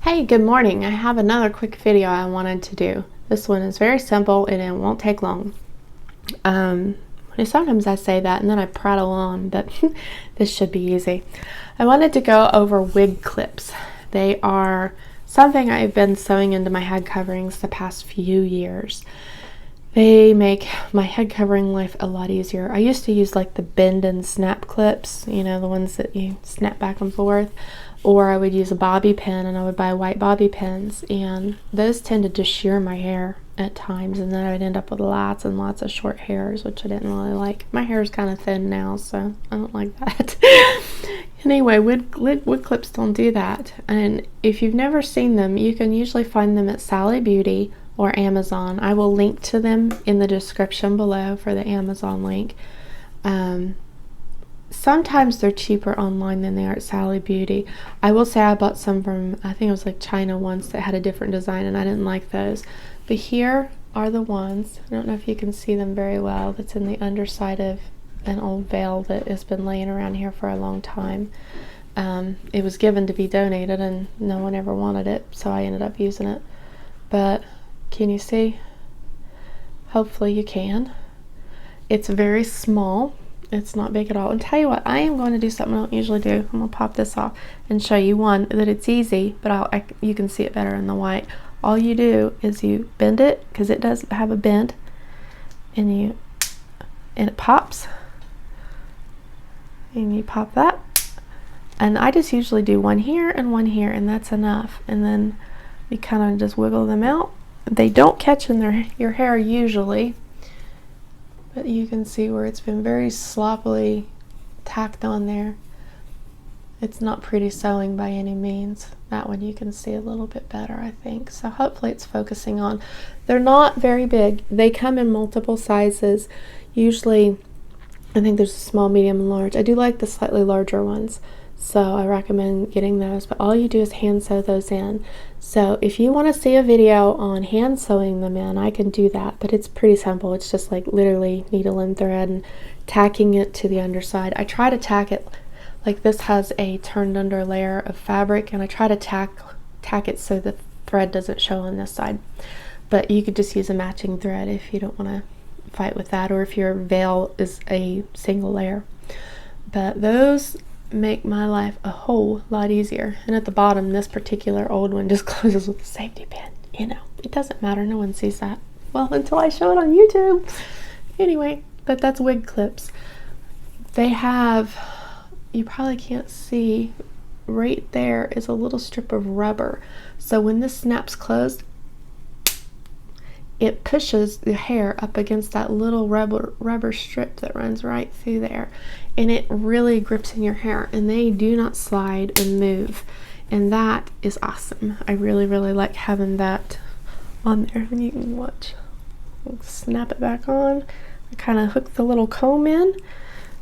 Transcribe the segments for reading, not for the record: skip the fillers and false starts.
Hey, good morning. I have another quick video I wanted to do. This one is very simple and it won't take long. Sometimes I say that and then I prattle on, but this should be easy. I wanted to go over wig clips. They are something I've been sewing into my head coverings the past few years. They make my head covering life a lot easier. I used to use like the bend and snap clips, you know, the ones that you snap back and forth, or I would use a bobby pin and I would buy white bobby pins, and those tended to shear my hair at times, and then I would end up with lots and lots of short hairs, which I didn't really like. My hair is kind of thin now, so I don't like that. Anyway, wig clips don't do that, and if you've never seen them, you can usually find them at Sally Beauty or Amazon. I will link to them in the description below for the Amazon link. Sometimes they're cheaper online than they are at Sally Beauty. I will say I bought some from, I think it was like China once, that had a different design, and I didn't like those. But here are the ones, I don't know if you can see them very well, that's in the underside of an old veil that has been laying around here for a long time. It was given to be donated and no one ever wanted it, so I ended up using it. But can you see? Hopefully you can. It's very small. It's not big at all. And tell you what, I am going to do something I don't usually do. I'm going to pop this off and show you, one, that it's easy, but you can see it better in the white. All you do is you bend it, because it does have a bend, and it pops. And you pop that. And I just usually do one here, and that's enough. And then you kind of just wiggle them out. They don't catch in your hair usually, but you can see where it's been very sloppily tacked on there. It's not pretty sewing by any means. That one you can see a little bit better, I think. So hopefully it's focusing on. They're not very big. They come in multiple sizes. Usually, I think there's a small, medium, and large. I do like the slightly larger ones, so I recommend getting those, but all you do is hand sew those in. So if you want to see a video on hand sewing them in, I can do that, but it's pretty simple. It's just like literally needle and thread and tacking it to the underside. I try to tack it like this has a turned under layer of fabric, and I try to tack it so the thread doesn't show on this side. But you could just use a matching thread if you don't want to fight with that, or if your veil is a single layer. But those make my life a whole lot easier. And at the bottom, this particular old one just closes with a safety pin. You know, it doesn't matter, no one sees that. Well, until I show it on YouTube. Anyway, but that's wig clips. They have, you probably can't see, right there is a little strip of rubber. So when this snaps closed, it pushes the hair up against that little rubber strip that runs right through there, and it really grips in your hair, and they do not slide and move, and that is awesome. I really like having that on there. And you can watch. I'll snap it back on. I kind of hook the little comb in,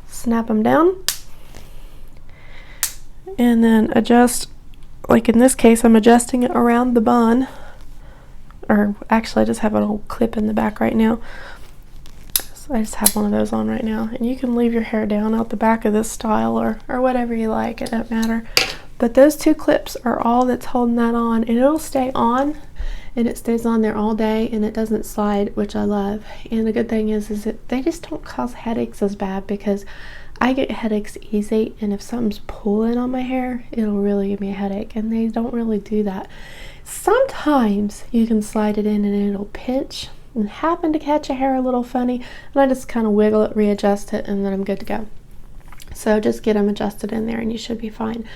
snap them down, and then adjust. Like in this case, I'm adjusting it around the bun. Or actually I just have an old clip in the back right now, so I just have one of those on right now. And you can leave your hair down out the back of this style, or whatever you like, it doesn't matter. But those two clips are all that's holding that on, and it'll stay on, and it stays on there all day, and it doesn't slide, which I love. And the good thing is that they just don't cause headaches as bad, because I get headaches easy, and if something's pulling on my hair, it'll really give me a headache, and they don't really do that. Sometimes you can slide it in and it'll pinch and happen to catch a hair a little funny, and I just kind of wiggle it, readjust it, and then I'm good to go. So just get them adjusted in there and you should be fine.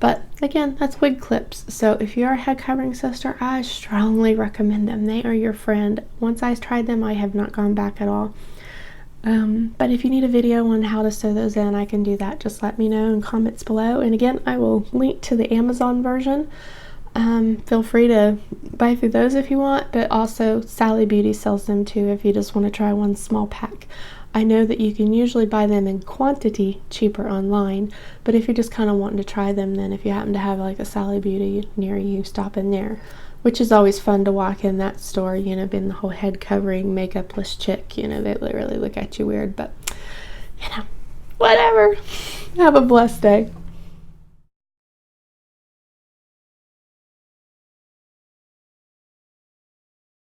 But again, that's wig clips. So if you're a head covering sister, I strongly recommend them. They are your friend. Once I tried them, I have not gone back at all. But if you need a video on how to sew those in, I can do that. Just let me know in comments below. And again, I will link to the Amazon version. Feel free to buy through those if you want, but also Sally Beauty sells them too if you just want to try one small pack. I know that you can usually buy them in quantity cheaper online, but if you're just kind of wanting to try them, then if you happen to have like a Sally Beauty near you, stop in there, which is always fun to walk in that store, you know, being the whole head covering makeupless chick, you know, they really look at you weird, but you know, whatever. Have a blessed day.